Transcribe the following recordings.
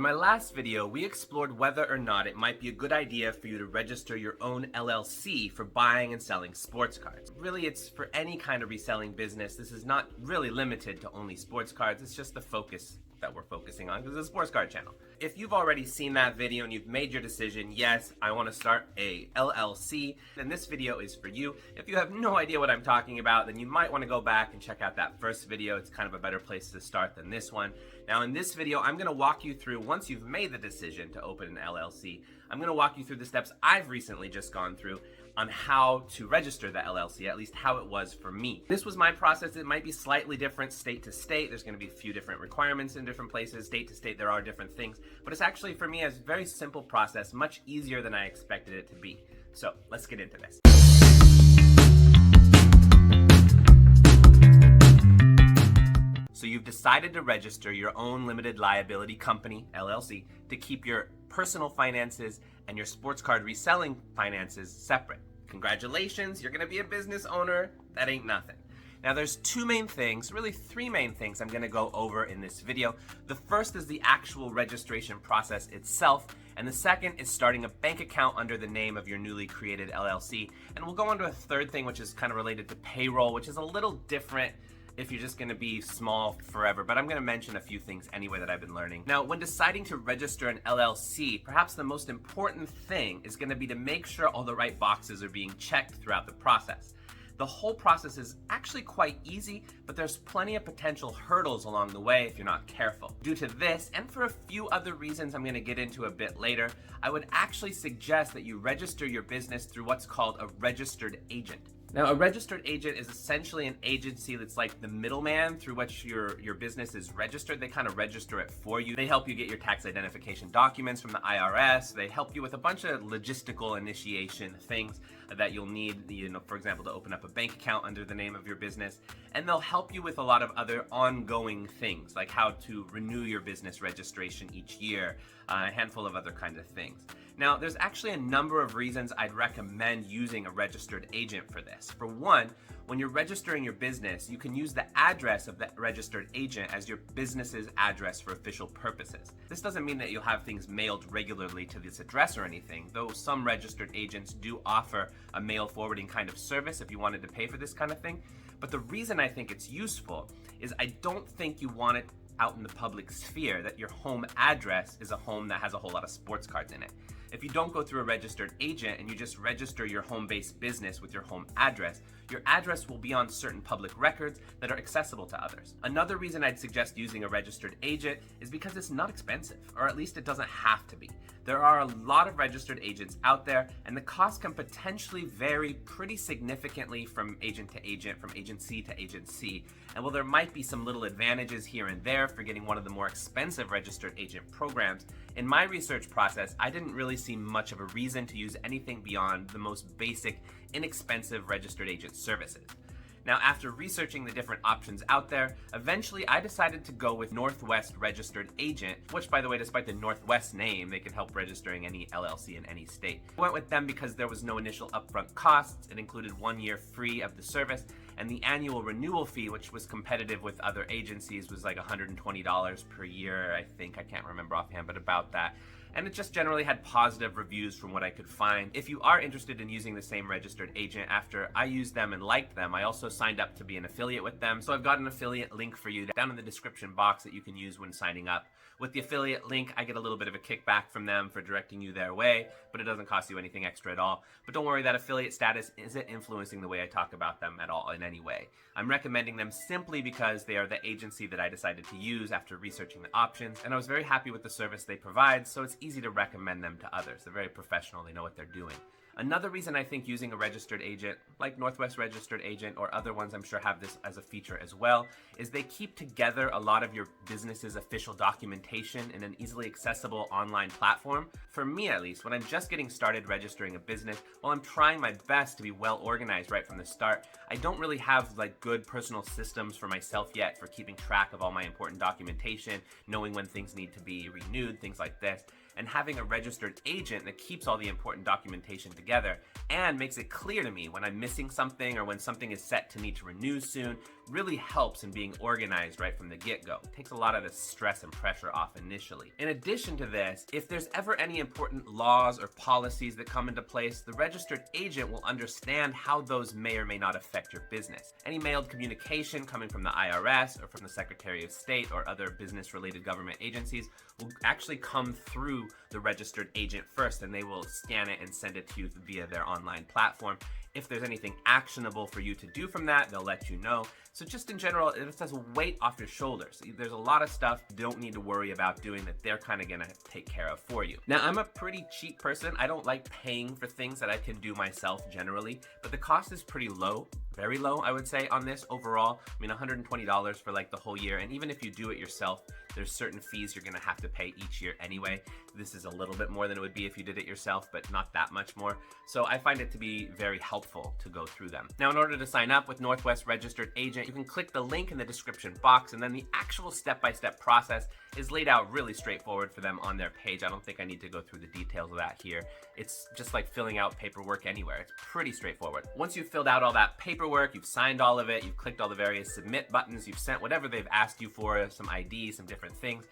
In my last video, we explored whether or not it might be a good idea for you to register your own LLC for buying and selling sports cards. Really, it's for any kind of reselling business. This is not really limited to only sports cards. It's just the focus that we're focusing on because it's a sports card channel. If you've already seen that video and you've made your decision, yes, I want to start a LLC, then this video is for you. If you have no idea what I'm talking about, then you might want to go back and check out that first video. It's kind of a better place to start than this one. Now in this video, I'm going to walk you through, once you've made the decision to open an LLC, I'm going to walk you through the steps I've recently just gone through on how to register the LLC, at least how it was for me. This was my process. It might be slightly different state to state. There's going to be a few different requirements in different places. State to state, there are different things. But it's actually, for me, a very simple process, much easier than I expected it to be. So let's get into this. So you've decided to register your own limited liability company, LLC, to keep your personal finances and your sports card reselling finances separate. Congratulations, you're gonna be a business owner. That ain't nothing. Now there's two main things, really three main things I'm gonna go over in this video. The first is the actual registration process itself, and the second is starting a bank account under the name of your newly created LLC. And we'll go on to a third thing, which is kind of related to payroll, which is a little different if you're just gonna be small forever, but I'm gonna mention a few things anyway that I've been learning. Now, when deciding to register an LLC, perhaps the most important thing is gonna be to make sure all the right boxes are being checked throughout the process. The whole process is actually quite easy, but there's plenty of potential hurdles along the way if you're not careful. Due to this, and for a few other reasons I'm gonna get into a bit later, I would actually suggest that you register your business through what's called a registered agent. Now, a registered agent is essentially an agency that's like the middleman through which your business is registered. They kind of register it for you. They help you get your tax identification documents from the IRS. They help you with a bunch of logistical initiation things that you'll need, for example, to open up a bank account under the name of your business. And they'll help you with a lot of other ongoing things, like how to renew your business registration each year, a handful of other kinds of things. Now, there's actually a number of reasons I'd recommend using a registered agent for this. For one, when you're registering your business, you can use the address of that registered agent as your business's address for official purposes. This doesn't mean that you'll have things mailed regularly to this address or anything, though some registered agents do offer a mail forwarding kind of service if you wanted to pay for this kind of thing. But the reason I think it's useful is I don't think you want it out in the public sphere that your home address is a home that has a whole lot of sports cards in it. If you don't go through a registered agent and you just register your home-based business with your home address, your address will be on certain public records that are accessible to others. Another reason I'd suggest using a registered agent is because it's not expensive, or at least it doesn't have to be. There are a lot of registered agents out there, and the cost can potentially vary pretty significantly from agent to agent, from agency to agency. And while there might be some little advantages here and there for getting one of the more expensive registered agent programs, in my research process, I didn't really see much of a reason to use anything beyond the most basic, inexpensive registered agent services. Now, after researching the different options out there, eventually I decided to go with Northwest Registered Agent, which, by the way, despite the Northwest name, they can help registering any LLC in any state. I went with them because there was no initial upfront costs. It included 1 year free of the service, and the annual renewal fee, which was competitive with other agencies, was like $120 per year, I think. I can't remember offhand, but about that. And it just generally had positive reviews from what I could find. If you are interested in using the same registered agent, after I used them and liked them, I also signed up to be an affiliate with them. So I've got an affiliate link for you down in the description box that you can use when signing up. With the affiliate link, I get a little bit of a kickback from them for directing you their way, but it doesn't cost you anything extra at all. But don't worry, that affiliate status isn't influencing the way I talk about them at all in any way. I'm recommending them simply because they are the agency that I decided to use after researching the options, and I was very happy with the service they provide, so it's easy to recommend them to others. They're very professional, they know what they're doing. Another reason I think using a registered agent, like Northwest Registered Agent or other ones I'm sure have this as a feature as well, is they keep together a lot of your business's official documentation in an easily accessible online platform. For me at least, when I'm just getting started registering a business, while I'm trying my best to be well organized right from the start, I don't really have like good personal systems for myself yet for keeping track of all my important documentation, knowing when things need to be renewed, things like this. And having a registered agent that keeps all the important documentation together and makes it clear to me when I'm missing something or when something is set to need to renew soon. Really helps in being organized right from the get-go. Takes a lot of the stress and pressure off initially. In addition to this, if there's ever any important laws or policies that come into place, the registered agent will understand how those may or may not affect your business. Any mailed communication coming from the IRS or from the Secretary of State or other business-related government agencies will actually come through the registered agent first, and they will scan it and send it to you via their online platform. If there's anything actionable for you to do from that, they'll let you know. So just in general, it says weight off your shoulders. There's a lot of stuff you don't need to worry about doing that they're kind of gonna take care of for you. Now, I'm a pretty cheap person. I don't like paying for things that I can do myself generally, but the cost is pretty low. Very low, I would say, on this overall. I mean, $120 for like the whole year. And even if you do it yourself, there's certain fees you're gonna have to pay each year anyway. This is a little bit more than it would be if you did it yourself, but not that much more. So I find it to be very helpful to go through them. Now, in order to sign up with Northwest Registered Agent, you can click the link in the description box, and then the actual step-by-step process is laid out really straightforward for them on their page. I don't think I need to go through the details of that here. It's just like filling out paperwork anywhere. It's pretty straightforward. Once you've filled out all that paperwork, you've signed all of it, you've clicked all the various submit buttons, you've sent whatever they've asked you for, some ID, some different things,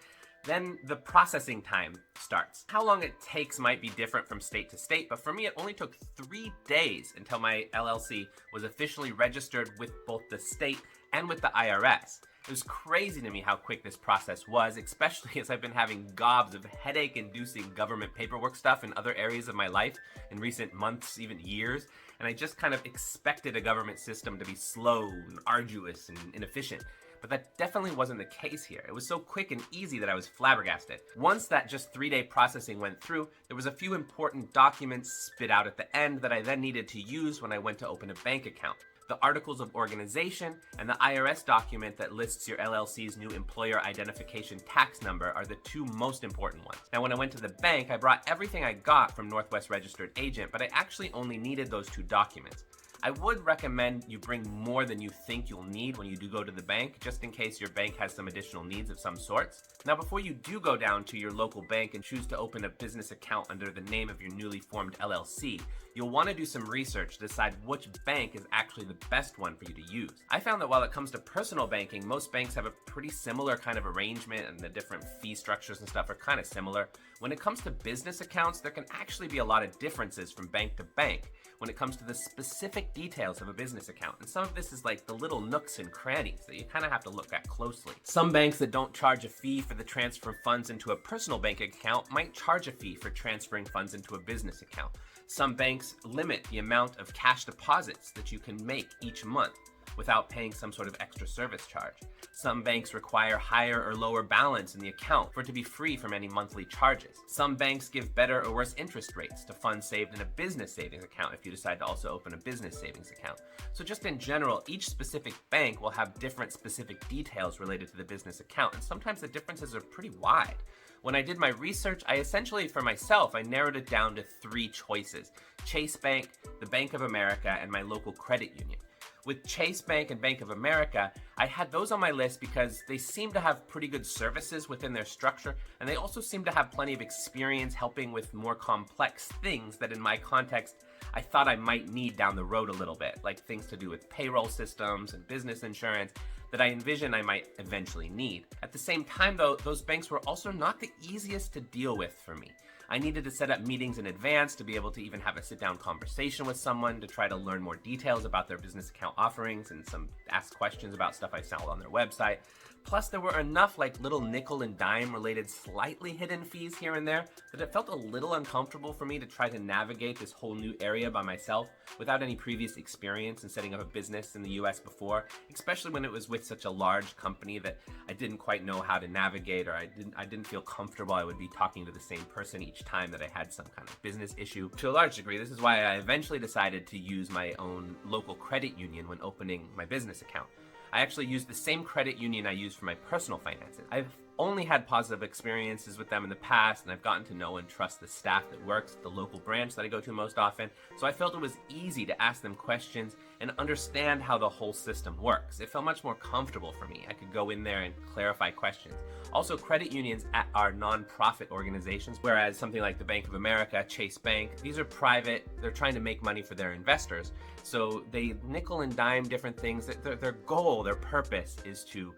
then the processing time starts. How long it takes might be different from state to state, but for me, it only took 3 days until my LLC was officially registered with both the state and with the IRS. It was crazy to me how quick this process was, especially as I've been having gobs of headache-inducing government paperwork stuff in other areas of my life in recent months, even years, and I just kind of expected a government system to be slow and arduous and inefficient. But that definitely wasn't the case here. It was so quick and easy that I was flabbergasted. Once that just 3-day processing went through, there was a few important documents spit out at the end that I then needed to use when I went to open a bank account. The Articles of Organization and the IRS document that lists your LLC's new employer identification tax number are the two most important ones. Now, when I went to the bank, I brought everything I got from Northwest Registered Agent, but I actually only needed those two documents. I would recommend you bring more than you think you'll need when you do go to the bank, just in case your bank has some additional needs of some sorts. Now, before you do go down to your local bank and choose to open a business account under the name of your newly formed LLC, you'll want to do some research to decide which bank is actually the best one for you to use. I found that while it comes to personal banking, most banks have a pretty similar kind of arrangement, and the different fee structures and stuff are kind of similar. When it comes to business accounts, there can actually be a lot of differences from bank to bank when it comes to the specific details of a business account. And some of this is like the little nooks and crannies that you kind of have to look at closely. Some banks that don't charge a fee for the transfer of funds into a personal bank account might charge a fee for transferring funds into a business account. Some banks limit the amount of cash deposits that you can make each month without paying some sort of extra service charge. Some banks require higher or lower balance in the account for it to be free from any monthly charges. Some banks give better or worse interest rates to funds saved in a business savings account if you decide to also open a business savings account. So just in general, each specific bank will have different specific details related to the business account, and sometimes the differences are pretty wide. When I did my research, I essentially, for myself, I narrowed it down to 3 choices: Chase Bank, the Bank of America, and my local credit union. With Chase Bank and Bank of America, I had those on my list because they seem to have pretty good services within their structure, and they also seem to have plenty of experience helping with more complex things that in my context, I thought I might need down the road a little bit, like things to do with payroll systems and business insurance that I envision I might eventually need. At the same time though, those banks were also not the easiest to deal with for me. I needed to set up meetings in advance to be able to even have a sit-down conversation with someone to try to learn more details about their business account offerings and ask questions about stuff I found on their website. Plus, there were enough like little nickel and dime related slightly hidden fees here and there that it felt a little uncomfortable for me to try to navigate this whole new area by myself without any previous experience in setting up a business in the US before, especially when it was with such a large company that I didn't quite know how to navigate, or I didn't feel comfortable I would be talking to the same person each time that I had some kind of business issue. To a large degree, this is why I eventually decided to use my own local credit union when opening my business account. I actually used the same credit union I used for my personal finances. I've only had positive experiences with them in the past, and I've gotten to know and trust the staff that works at the local branch that I go to most often, so I felt it was easy to ask them questions and understand how the whole system works. It felt much more comfortable for me. I could go in there and clarify questions. Also, credit unions are non-profit organizations, whereas something like the Bank of America, Chase Bank, these are private. They're trying to make money for their investors. So they nickel and dime different things. Their goal, their purpose is to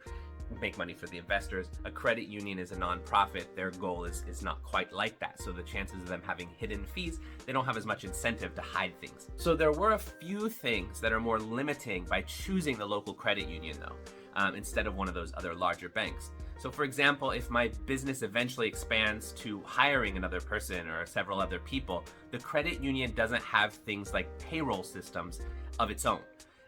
make money for the investors. A credit union is a non-profit. Their goal is not quite like that. So the chances of them having hidden fees, they don't have as much incentive to hide things. So there were a few things that are more limiting by choosing the local credit union though, instead of one of those other larger banks. So for example, if my business eventually expands to hiring another person or several other people, the credit union doesn't have things like payroll systems of its own.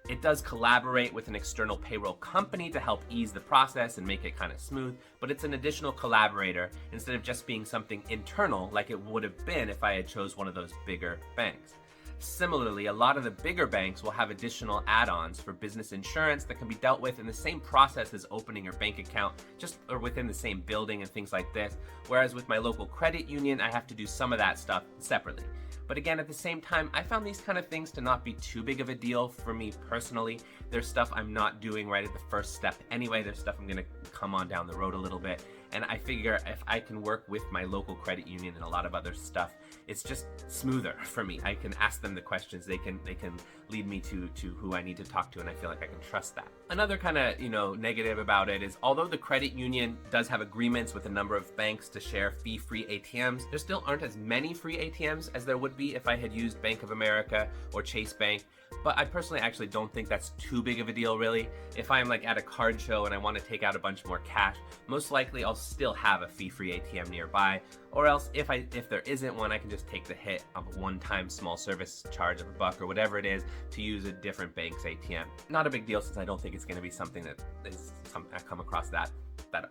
It does collaborate with an external payroll company to help ease the process and make it kind of smooth, but it's an additional collaborator instead of just being something internal like it would have been if I had chose one of those bigger banks. Similarly, a lot of the bigger banks will have additional add-ons for business insurance that can be dealt with in the same process as opening your bank account, just or within the same building and things like this. Whereas with my local credit union, I have to do some of that stuff separately. But again, at the same time, I found these kind of things to not be too big of a deal for me personally. There's stuff I'm not doing right at the first step anyway. There's stuff I'm gonna come on down the road a little bit. And I figure if I can work with my local credit union and a lot of other stuff, it's just smoother for me. I can ask them the questions. They can lead me to who I need to talk to, and I feel like I can trust that. Another kind of, negative about it is although the credit union does have agreements with a number of banks to share fee-free ATMs, there still aren't as many free ATMs as there would be if I had used Bank of America or Chase Bank. But I personally actually don't think that's too big of a deal, really. If I'm like at a card show and I want to take out a bunch more cash, most likely I'll still have a fee-free ATM nearby. Or else if there isn't one, I can just take the hit of a one-time small service charge of $1 or whatever it is to use a different bank's ATM. Not a big deal, since I don't think it's going to be something that I come across that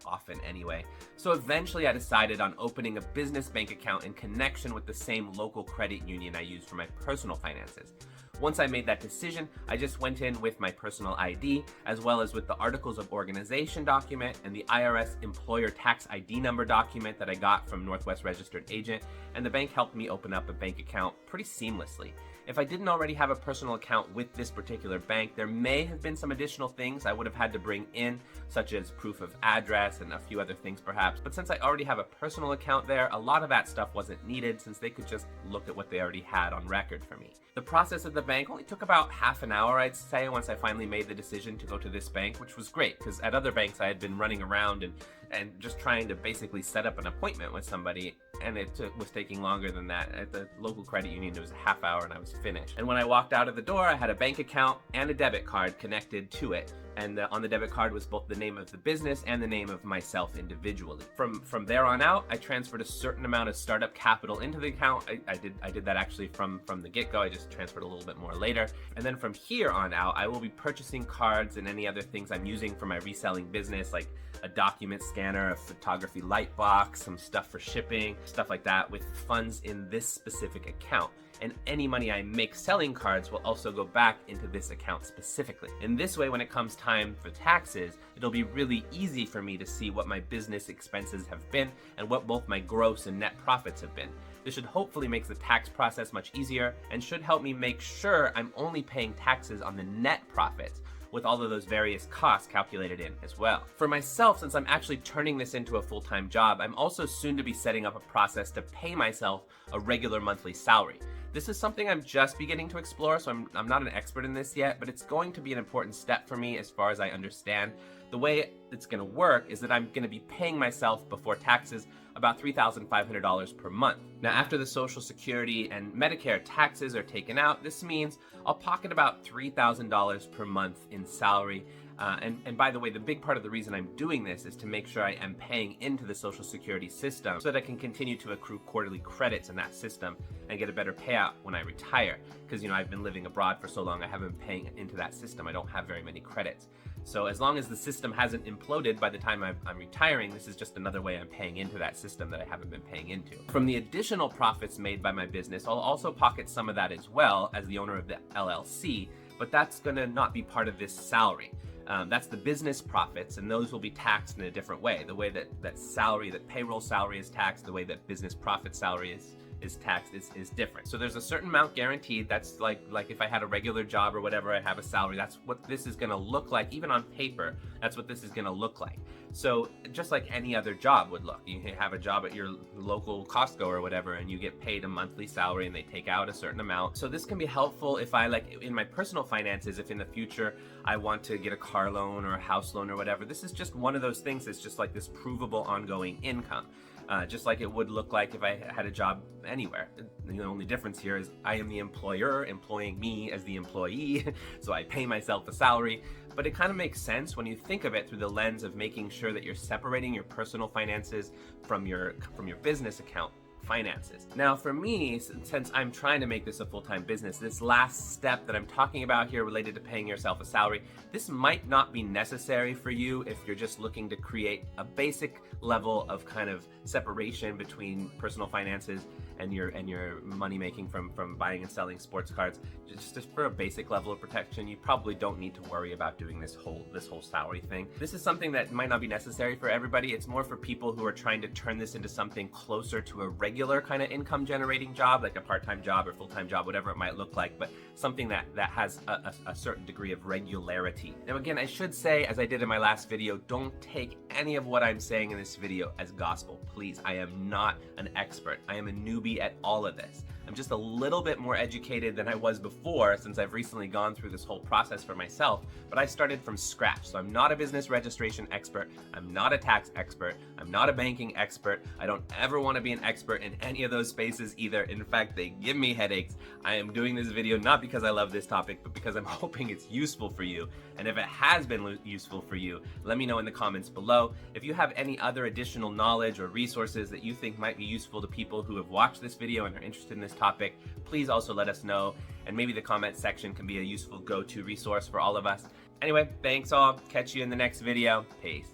often anyway. So eventually I decided on opening a business bank account in connection with the same local credit union I use for my personal finances. Once I made that decision, I just went in with my personal ID, as well as with the Articles of Organization document and the IRS Employer Tax ID number document that I got from Northwest Registered Agent, and the bank helped me open up a bank account pretty seamlessly. If I didn't already have a personal account with this particular bank, there may have been some additional things I would have had to bring in, such as proof of address and a few other things perhaps. But since I already have a personal account there, a lot of that stuff wasn't needed, since they could just look at what they already had on record for me. The process at the bank only took about half an hour, I'd say, once I finally made the decision to go to this bank, which was great, because at other banks I had been running around and just trying to basically set up an appointment with somebody, and it was taking longer than that. At the local credit union, it was a half hour and I was finished. And when I walked out of the door, I had a bank account and a debit card connected to it. And on the debit card was both the name of the business and the name of myself individually. From there on out, I transferred a certain amount of startup capital into the account. I did that actually from the get-go. I just transferred a little bit more later. And then from here on out, I will be purchasing cards and any other things I'm using for my reselling business, like a document scanner, a photography light box, some stuff for shipping, stuff like that, with funds in this specific account. And any money I make selling cards will also go back into this account specifically. In this way, when it comes time for taxes, it'll be really easy for me to see what my business expenses have been and what both my gross and net profits have been. This should hopefully make the tax process much easier and should help me make sure I'm only paying taxes on the net profits, with all of those various costs calculated in as well. For myself, since I'm actually turning this into a full-time job, I'm also soon to be setting up a process to pay myself a regular monthly salary. This is something I'm just beginning to explore, so I'm not an expert in this yet, but it's going to be an important step for me as far as I understand. The way it's going to work is that I'm going to be paying myself before taxes about $3,500 per month. Now, after the Social Security and Medicare taxes are taken out, this means I'll pocket about $3,000 per month in salary. And by the way, the big part of the reason I'm doing this is to make sure I am paying into the Social Security system so that I can continue to accrue quarterly credits in that system and get a better payout when I retire. Because, I've been living abroad for so long, I haven't been paying into that system. I don't have very many credits. So as long as the system hasn't imploded by the time I'm retiring, this is just another way I'm paying into that system that I haven't been paying into. From the additional profits made by my business, I'll also pocket some of that as well as the owner of the LLC, but that's gonna not be part of this salary. That's the business profits, and those will be taxed in a different way. The way that payroll salary is taxed, the way that business profit salary is taxed is different. So there's a certain amount guaranteed. That's like if I had a regular job or whatever, I'd have a salary. That's what this is gonna look like. Even on paper, that's what this is gonna look like. So just like any other job would look. You have a job at your local Costco or whatever, and you get paid a monthly salary and they take out a certain amount. So this can be helpful if I, like in my personal finances, if in the future I want to get a car loan or a house loan or whatever. This is just one of those things that's just like this provable ongoing income. Just like it would look like if I had a job anywhere. The only difference here is I am the employer employing me as the employee, so I pay myself a salary. But it kind of makes sense when you think of it through the lens of making sure that you're separating your personal finances from your business account finances. Now for me, since I'm trying to make this a full-time business, this last step that I'm talking about here related to paying yourself a salary, this might not be necessary for you if you're just looking to create a basic level of kind of separation between personal finances and your money making from buying and selling sports cards. Just for a basic level of protection, you probably don't need to worry about doing this whole salary thing. This is something that might not be necessary for everybody. It's more for people who are trying to turn this into something closer to a regular kind of income generating job, like a part-time job or full-time job, whatever it might look like, but something that has a certain degree of regularity. Now again, I should say, as I did in my last video, don't take any of what I'm saying in this video as gospel. Please, I am not an expert. I am a newbie at all of this. I'm just a little bit more educated than I was before, since I've recently gone through this whole process for myself, but I started from scratch. So I'm not a business registration expert. I'm not a tax expert. I'm not a banking expert. I don't ever want to be an expert in any of those spaces either. In fact, they give me headaches. I am doing this video not because I love this topic, but because I'm hoping it's useful for you. And if it has been useful for you, let me know in the comments below. If you have any other additional knowledge or resources that you think might be useful to people who have watched this video and are interested in this topic, please also let us know, and maybe the comment section can be a useful go-to resource for all of us. Anyway, thanks all. Catch you in the next video. Peace.